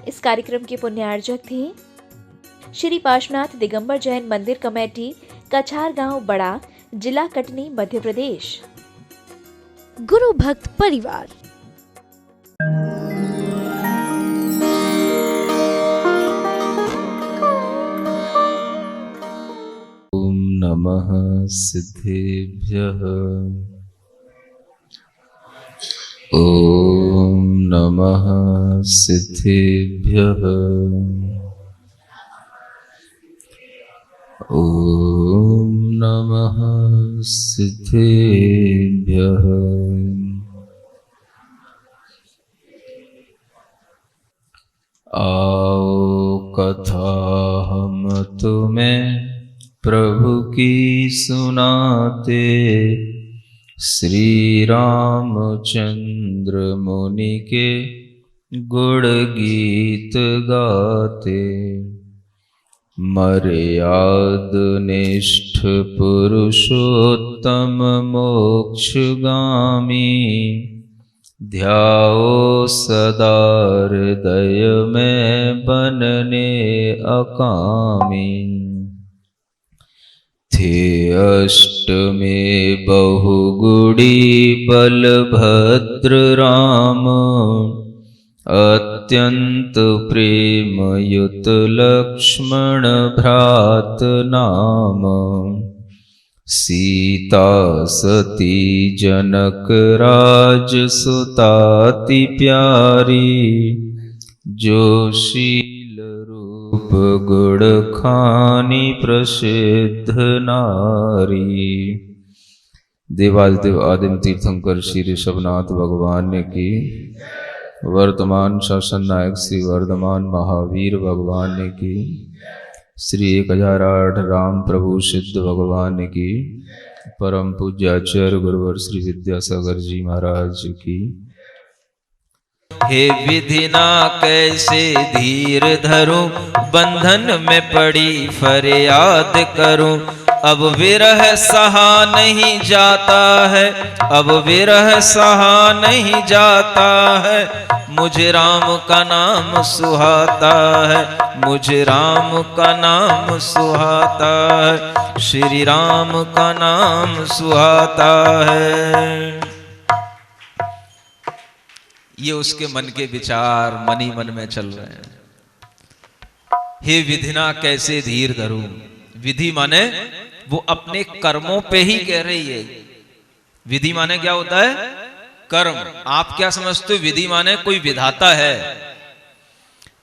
इस कार्यक्रम के पुण्यार्जक थे श्री पार्श्वनाथ दिगंबर जैन मंदिर कमेटी, कछार गांव बड़ा, जिला कटनी, मध्य प्रदेश। गुरु भक्त परिवार। ओम नमः सिद्धेभ्यः। ओम नमः सिद्धेभ्यः। ओम नमः सिद्धेभ्यः। आओ कथा हम तुम्हें प्रभु की सुनाते, श्री रामचंद्र मुनि के गुण गीत गाते। मर्याद निष्ठ पुरुषोत्तम मोक्षगामी, ध्याओ सदा हृदय में बनने अकामी। थे अष्टमे बहुगुणी बलभद्र राम, अत्यंत प्रेम युत लक्ष्मण भ्रात नाम। सीता सती जनक राज सुताति प्यारी, जो शील रूप गुण खानी प्रसिद्ध नारी। देवादिदेव आदिम तीर्थंकर श्री ऋषभनाथ भगवान की, वर्तमान शासन नायक श्री वर्धमान महावीर भगवान की, श्री 1008 राम प्रभु सिद्ध भगवान की, परम पूज्य आचार्य गुरुवर श्री विद्यासागर जी महाराज की। हे विधि ना कैसे धीर धरूं, बंधन में पड़ी फरियाद करूं। अब विरह सहा नहीं जाता है, अब विरह सहा नहीं जाता है। मुझे राम का नाम सुहाता है, मुझे राम का नाम सुहाता है, श्री राम का नाम सुहाता है। ये उसके मन के विचार मन ही मन में चल रहे हैं। हे विधिना कैसे धीर धरूं, विधि माने वो अपने कर्मों पे ही कह रही है। विधि माने क्या होता है? कर्म। आप क्या समझते हो? विधि माने कोई विधाता है,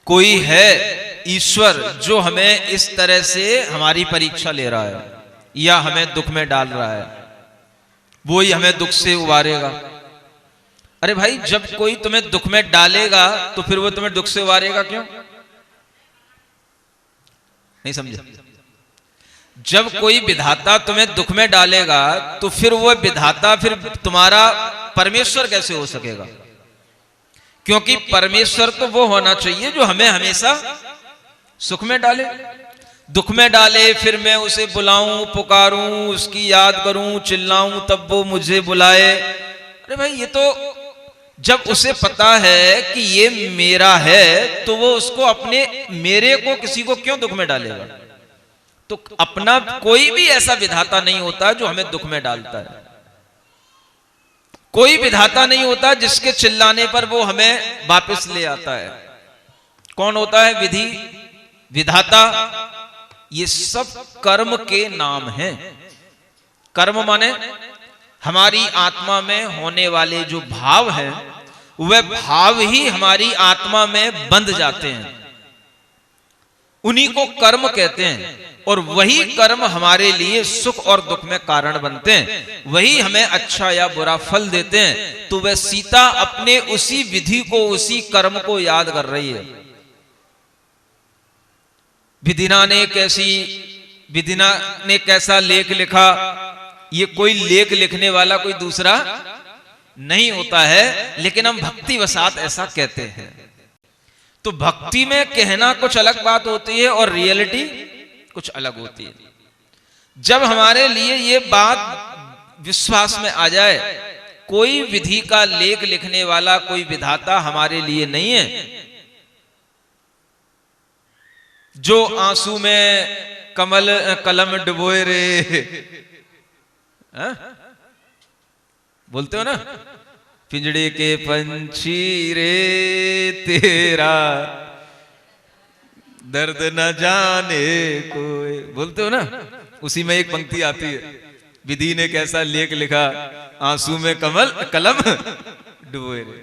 कोई है ईश्वर जो हमें इस तरह से हमारी परीक्षा ले रहा है या हमें दुख में डाल रहा है, वो ही हमें दुख से उबारेगा। अरे भाई, जब कोई तुम्हें दुख में डालेगा तो फिर वो तुम्हें दुख से उबारेगा क्यों? नहीं समझे? जब कोई विधाता तुम्हें दुख में डालेगा तो फिर वो विधाता फिर तुम्हारा परमेश्वर कैसे हो सकेगा? क्योंकि परमेश्वर तो वो होना चाहिए जो हमें हमेशा सुख में डाले। दुख में डाले फिर मैं उसे बुलाऊं, पुकारूं, उसकी याद करूं, चिल्लाऊं, तब वो मुझे बुलाए। अरे भाई, ये तो जब उसे पता है कि ये मेरा है तो वो उसको अपने मेरे को किसी को क्यों दुख में डालेगा? तो अपना कोई भी ऐसा विधाता नहीं होता जो हमें दुख में डालता है। कोई विधाता नहीं होता जिसके चिल्लाने पर वो हमें वापस ले आता है। कौन होता है? विधि, विधाता। ये सब कर्म के नाम हैं। कर्म माने हमारी आत्मा में होने वाले जो भाव हैं, वह भाव ही हमारी आत्मा में बंध जाते हैं, उन्हीं को कर्म कहते हैं। और वही कर्म हमारे लिए सुख और दुख में कारण बनते हैं, वही हमें अच्छा या बुरा फल देते हैं। तो वह सीता अपने उसी विधि को, उसी कर्म को याद कर रही है। विधिना ने कैसा लेख लिखा, ये कोई लेख लिखने वाला कोई दूसरा नहीं होता है, लेकिन हम भक्ति वसात ऐसा कहते हैं। तो भक्ति में कहना कुछ अलग बात होती है और रियलिटी कुछ अलग होती है। जब हमारे लिए ये बात विश्वास में आ जाए, कोई विधि का लेख लिखने वाला, कोई विधाता हमारे लिए नहीं है, जो आंसू में कलम डुबोए रे, बोलते हो ना, पिंजड़े के पंछी रे तेरा दर्द न जाने कोई, बोलते हो ना। उसी में एक पंक्ति आती है, विधि ने कैसा लेख लिखा, आंसू में कलम डुबोए रे।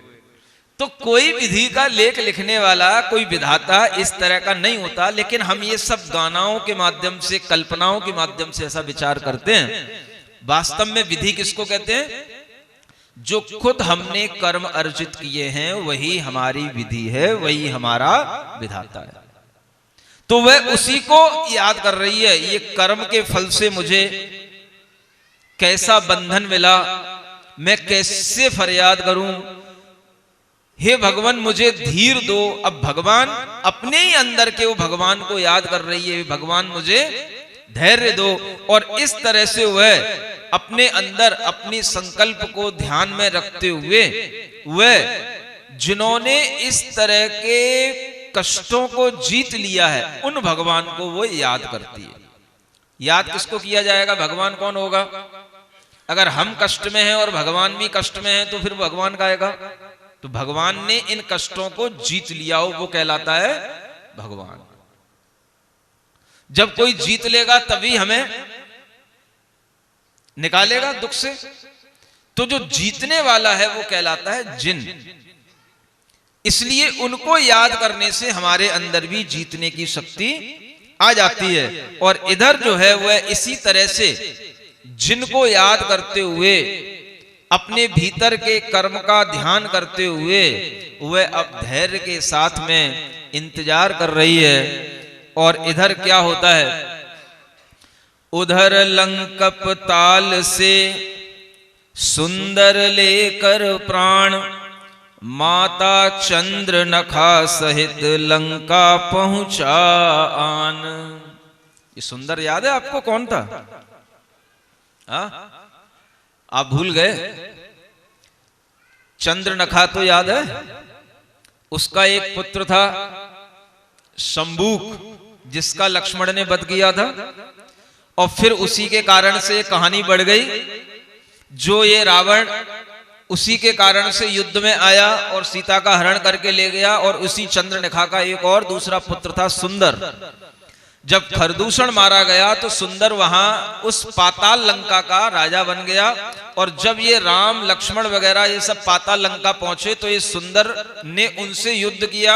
तो कोई विधि का लेख लिखने वाला कोई विधाता इस तरह का नहीं होता, लेकिन हम ये सब गानाओं के माध्यम से, कल्पनाओं के माध्यम से ऐसा विचार करते हैं। वास्तव में विधि किसको कहते हैं? जो खुद हमने कर्म अर्जित किए हैं वही हमारी विधि है, वही हमारा विधाता है। तो वह उसी को याद कर रही है, ये कर्म के फल से मुझे कैसा बंधन मिला, मैं कैसे फरियाद करूं, हे भगवान मुझे धीर दो। अब भगवान अपने ही अंदर के वो भगवान को याद कर रही है, भगवान मुझे धैर्य दो। और इस तरह से वह अपने अंदर अपनी संकल्प को ध्यान में रखते हुए, वह जिन्होंने इस तरह के कष्टों को जीत लिया है उन भगवान को वो याद करती है। याद किसको किया जाएगा? भगवान कौन होगा? अगर हम कष्ट में हैं और भगवान भी कष्ट में है तो फिर भगवान का आएगा। तो भगवान ने इन कष्टों को जीत लिया हो, वो कहलाता है भगवान। जब कोई जीत लेगा तभी हमें निकालेगा दुख से। तो जो जीतने वाला है वो कहलाता है जिन। इसलिए उनको याद करने से हमारे अंदर भी जीतने की शक्ति आ जाती है। और इधर जो है वह इसी तरह से जिनको याद करते हुए, अपने भीतर के कर्म का ध्यान करते हुए, वह अब धैर्य के साथ में इंतजार कर रही है। और इधर क्या होता है? उधर लंकप ताल से सुंदर लेकर प्राण, माता चंद्र नखा सहित लंका पहुंचा आन। ये सुंदर याद है आपको? कौन था? आप भूल गए? चंद्र नखा तो याद है। उसका एक पुत्र था शंबूक, जिसका लक्ष्मण ने वध किया था। और फिर उसी के कारण से कहानी बढ़ गई। जो ये रावण उसी के कारण से युद्ध में आया और सीता का हरण करके ले गया। और उसी चंद्रनखा का एक और दूसरा पुत्र था सुंदर। जब खरदूषण मारा गया तो सुंदर वहां उस पाताल लंका का राजा बन गया। और जब ये राम लक्ष्मण वगैरह ये सब पाताल लंका पहुंचे तो ये सुंदर ने उनसे युद्ध किया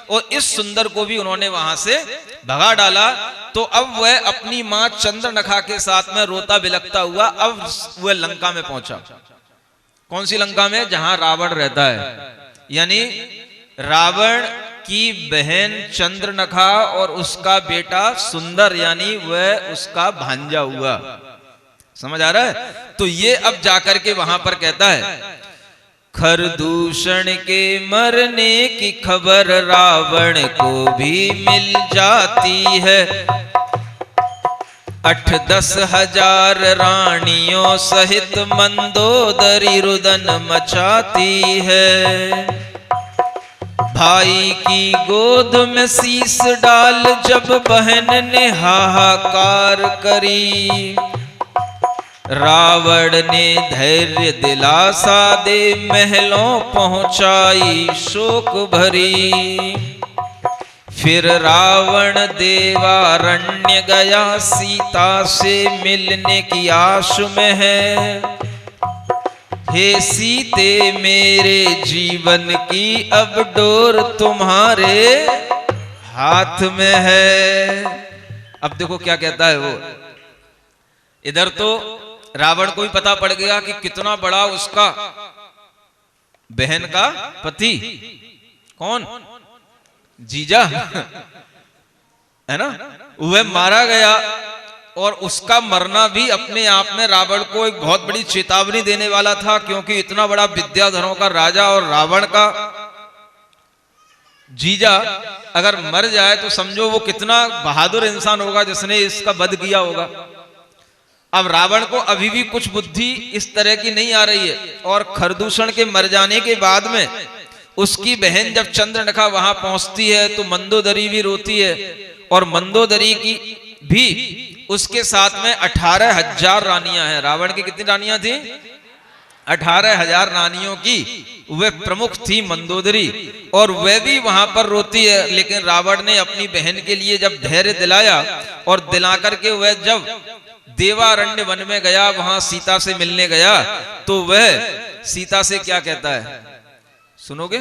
और इस सुंदर को भी उन्होंने वहां से भगा डाला। तो अब वह अपनी मां चंद्रनखा के साथ में रोता बिलखता हुआ अब वह लंका में पहुंचा। कौन सी लंका में? जहां रावण रहता है। यानी रावण की बहन चंद्रनखा और उसका बेटा सुंदर, यानी वह उसका भांजा हुआ। समझ आ रहा है? तो ये अब जाकर के वहां पर कहता है, खरदूषण के मरने की खबर रावण को भी मिल जाती है। 8-10 हजार रानियों सहित मंदोदरी रुदन मचाती है। भाई की गोद में शीश डाल जब बहन ने हाहाकार करी। रावण ने धैर्य दिलासा दे महलों पहुंचाई शोक भरी। फिर रावण देवारण्य गया सीता से मिलने की आश में है। हे सीते मेरे जीवन की अब डोर तुम्हारे हाथ में है। अब देखो क्या कहता है वो। इधर तो रावण को भी पता पड़ गया कि कितना बड़ा उसका बहन का पति, कौन? जीजा है ना, वह मारा गया। और उसका मरना भी अपने आप में रावण को एक बहुत बड़ी चेतावनी देने वाला था, क्योंकि इतना बड़ा विद्याधरों का राजा और रावण का जीजा अगर मर जाए तो समझो वो कितना बहादुर इंसान होगा जिसने इसका वध किया होगा। अब रावण को अभी भी कुछ बुद्धि इस तरह की नहीं आ रही है। और खरदूषण के मर जाने के बाद में उसकी बहन जब चंद्रनखा वहां पहुंचती है तो मंदोदरी भी रोती है। और मंदोदरी की भी उसके साथ में 18,000 रानियां हैं। रावण की कितनी रानियां थी? 18,000 रानियों की वह प्रमुख थी मंदोदरी, और वह भी वहां पर रोती है। लेकिन रावण ने अपनी बहन के लिए जब धैर्य दिलाया और दिला करके वह जब देवारण्य वन में गया, वहां सीता से मिलने गया, तो वह सीता से क्या कहता है, सुनोगे?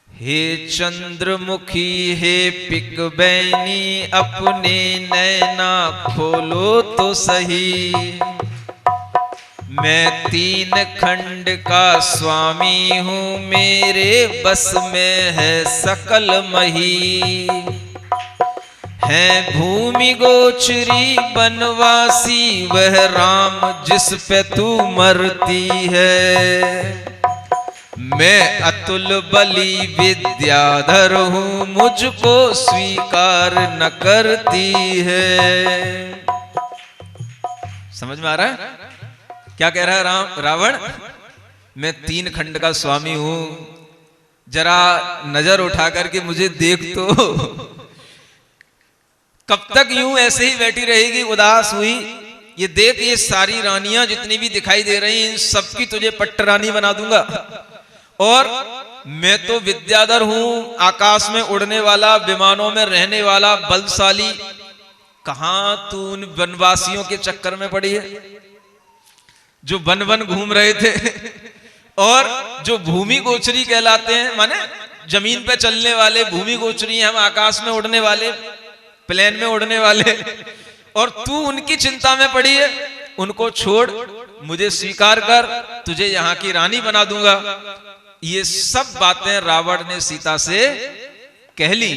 हे चंद्रमुखी हे पिक बैनी, अपने नैना खोलो तो सही। मैं 3 खंड का स्वामी हूं, मेरे बस में है सकल मही। है भूमि गोचरी बनवासी, वह राम जिस पे तू मरती है। मैं अतुल बली विद्याधर हूं, मुझको स्वीकार न करती है। समझ में आ रहा है क्या कह रहा है रावण? मैं 3 खंड का स्वामी हूं, जरा नजर उठा करके मुझे देख तो। कब तक यूं ऐसे ही बैठी रहेगी उदास हुई? ये देख, ये सारी रानियां जितनी भी दिखाई दे रही हैं, सबकी तुझे पट्टरानी बना दूंगा। और मैं तो विद्याधर हूं, आकाश में उड़ने वाला, विमानों में रहने वाला, बलशाली। कहां तू उन वनवासियों के चक्कर में पड़ी है जो वन वन घूम रहे थे, और जो भूमि गोचरी कहलाते हैं, माने जमीन पे चलने वाले भूमि गोचरी, हम आकाश में उड़ने वाले, प्लेन में उड़ने वाले, और तू उनकी चिंता में पड़ी है। उनको छोड़, मुझे स्वीकार कर, तुझे यहां की रानी बना दूंगा। ये सब बातें रावण ने सीता से कह ली,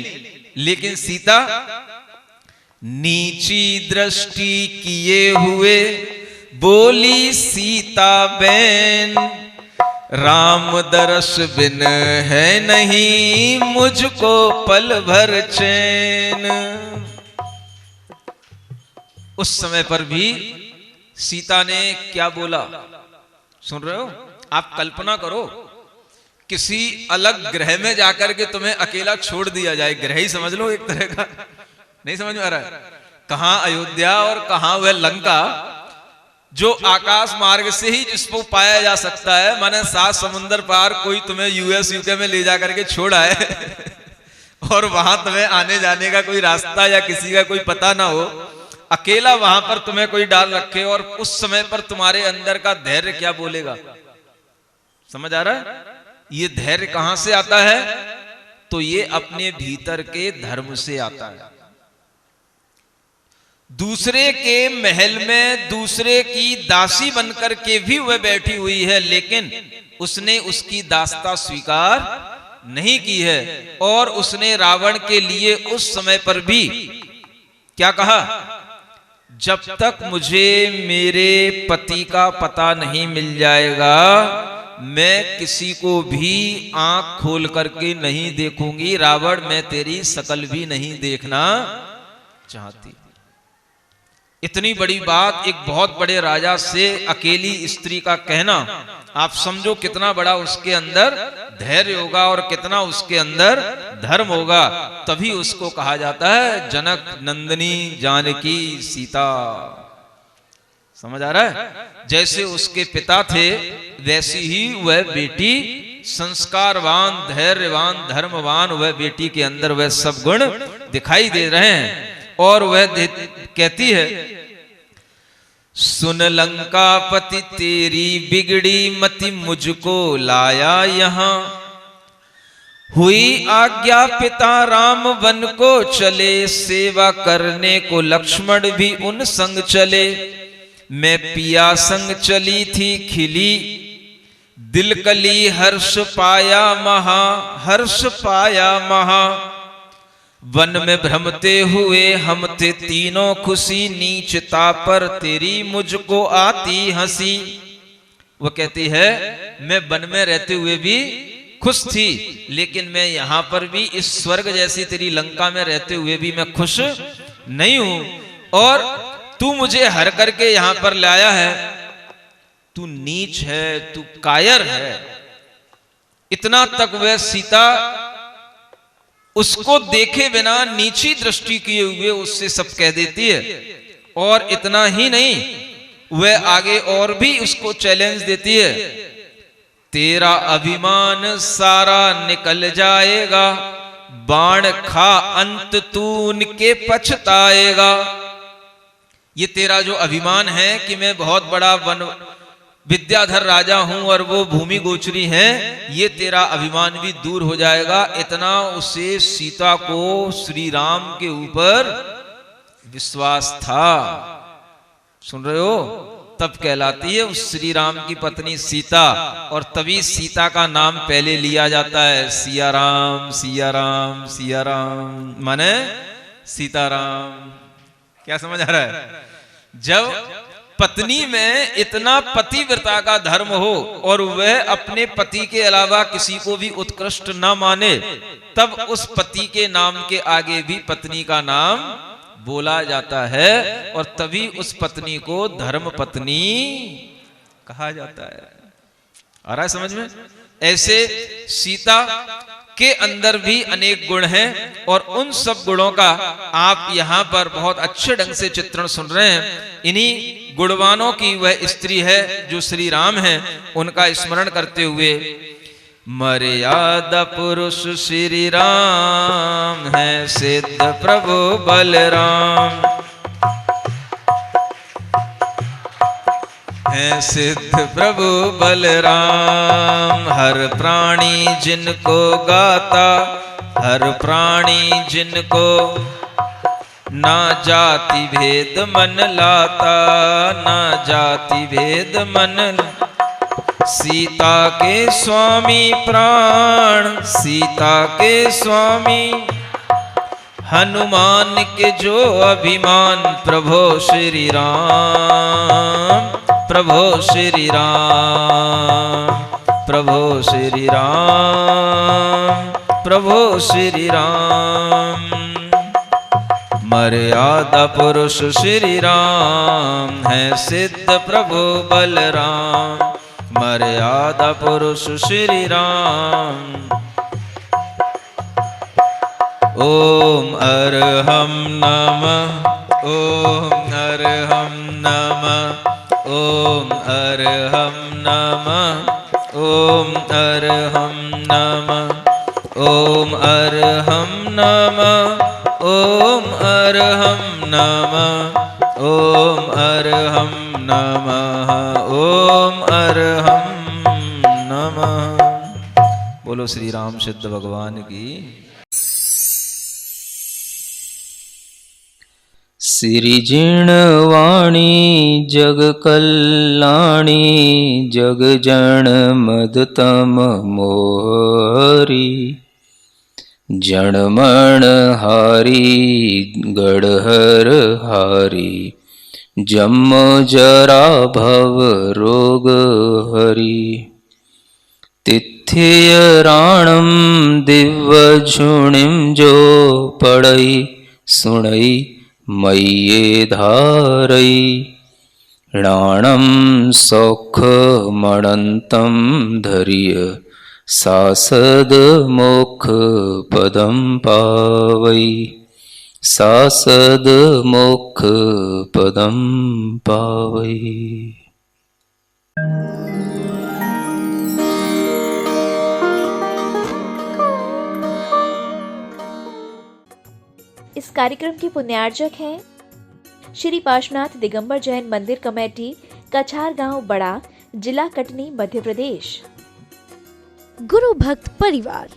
लेकिन सीता नीची दृष्टि किए हुए बोली, सीता बैन राम दरस बिन है नहीं, मुझको पल भर चैन। उस समय पर भी सीता ने क्या बोला, सुन रहे हो? आप कल्पना करो, किसी अलग ग्रह में जाकर के तुम्हें अकेला छोड़ दिया जाए, ग्रह ही समझ लो एक तरह का, नहीं समझ में आ रहा है? कहां अयोध्या और कहां वह लंका, जो आकाश मार्ग से ही जिसको पाया जा सकता है। माने 7 समुंदर पार कोई तुम्हें यूएस यूके में ले जाकर के छोड़ आए और वहां तुम्हें आने जाने का कोई रास्ता या किसी का कोई पता ना हो, अकेला वहां पर तुम्हें कोई डाल रखे, और उस समय पर तुम्हारे अंदर का धैर्य क्या बोलेगा? समझ आ रहा है? ये धैर्य कहां से आता है? तो ये अपने भीतर के धर्म से आता है। दूसरे के महल में दूसरे की दासी बनकर के भी वह बैठी हुई है, लेकिन उसने उसकी दासता स्वीकार नहीं की है। और उसने रावण के लिए उस समय पर भी क्या कहा, जब तक मुझे मेरे पति का पता नहीं मिल जाएगा, मैं किसी को भी आंख खोल करके नहीं देखूंगी। रावण, मैं तेरी शकल भी नहीं देखना चाहती। इतनी बड़ी बात एक बहुत बड़े राजा से अकेली स्त्री का कहना, आप समझो कितना बड़ा उसके अंदर धैर्य होगा और कितना उसके अंदर धर्म होगा। तभी उसको कहा जाता है जनक नंदिनी जानकी सीता। समझ आ रहा है? जैसे उसके पिता थे, वैसी ही वह बेटी संस्कारवान, धैर्यवान, धर्मवान, वह बेटी के अंदर वह सब गुण दिखाई दे रहे हैं। और वह कहती है, सुन लंकापति तेरी बिगड़ी मति, मुझको लाया यहां। हुई आज्ञा पिता राम वन को चले, सेवा करने को लक्ष्मण भी उन संग चले। मैं पिया संग चली थी खिली, दिल कली हर्ष पाया महा, हर्ष पाया महा। वन में भ्रमते हुए हम थे तीनों खुशी, नीचता पर तेरी मुझको आती हंसी। वो कहती है, मैं वन में रहते हुए भी खुश थी, लेकिन मैं यहां पर भी इस स्वर्ग जैसी तेरी लंका में रहते हुए भी मैं खुश नहीं हूं। और तू मुझे हर करके यहां पर लाया है, तू नीच है, तू कायर है। इतना तक वह सीता उसको देखे बिना नीची दृष्टि किए हुए उससे सब कह देती है। और इतना ही नहीं, वह आगे और भी उसको चैलेंज देती है, तेरा अभिमान सारा निकल जाएगा, बाण खा अंत तू उनके पछताएगा। ये तेरा जो अभिमान है कि मैं बहुत बड़ा वन विद्याधर राजा हूं और वो भूमि गोचरी है, ये तेरा अभिमान भी दूर हो जाएगा। इतना उसे सीता को श्री राम के ऊपर विश्वास था। सुन रहे हो? तब कहलाती है उस श्री राम की पत्नी सीता। और तभी सीता का नाम पहले लिया जाता है, सिया राम सिया राम सिया राम, माने सीताराम। क्या समझ आ रहा है? जब पत्नी में इतना पतिव्रता का धर्म हो और वह अपने पति के अलावा किसी को भी उत्कृष्ट ना माने, तब उस पति के नाम के आगे भी पत्नी का नाम बोला जाता है और तभी उस पत्नी को धर्म पत्नी कहा जाता है। आ रहा है समझ में? ऐसे सीता के अंदर भी अनेक गुण हैं और उन सब गुणों का आप यहाँ पर बहुत अच्छे ढंग से चित्रण सुन रहे हैं। इन्हीं गुणवानों की वह स्त्री है जो श्री राम है, उनका स्मरण करते हुए, मर्यादा पुरुष श्री राम है, सिद्ध प्रभु बलराम है, सिद्ध प्रभु बलराम। हर प्राणी जिनको गाता, हर प्राणी जिनको, ना जाति भेद मन लाता, ना जाति भेद मन। सीता के स्वामी प्राण, सीता के स्वामी, हनुमान के जो अभिमान, प्रभो श्री राम, प्रभो श्री राम, प्रभो श्री राम, प्रभो श्री राम। मर्यादा पुरुष श्री राम है, सिद्ध प्रभु बलराम। मर्यादा पुरुष श्री राम। ओम अरहम नमः, ओम अरहम नमः, ओम अरहम नमः, ओम अरहम नमः, ओम अरहम नमः, ओम अरहम नमः, ओम अरहम नमः, ओम अरहम नमः। बोलो श्री राम सिद्ध भगवान की। सिरिजिणवाणी जग कल्याणी, जग जन मदतम मोहरी। जनमण हारी गढ़हर हारी, जम जरा भव रोग हरि। तिथ्य राणम दिव्य झुणिम जो पढ़ई सुनई मय्ये धारई। राणम सौख मणंतम धर्य, सासद मोक्ष पदम पावई। सासद मोक्ष पदम पावई। इस कार्यक्रम के पुण्यार्जक हैं श्री पार्श्वनाथ दिगंबर जैन मंदिर कमेटी, कछार गांव बड़ा, जिला कटनी, मध्य प्रदेश। गुरु भक्त परिवार।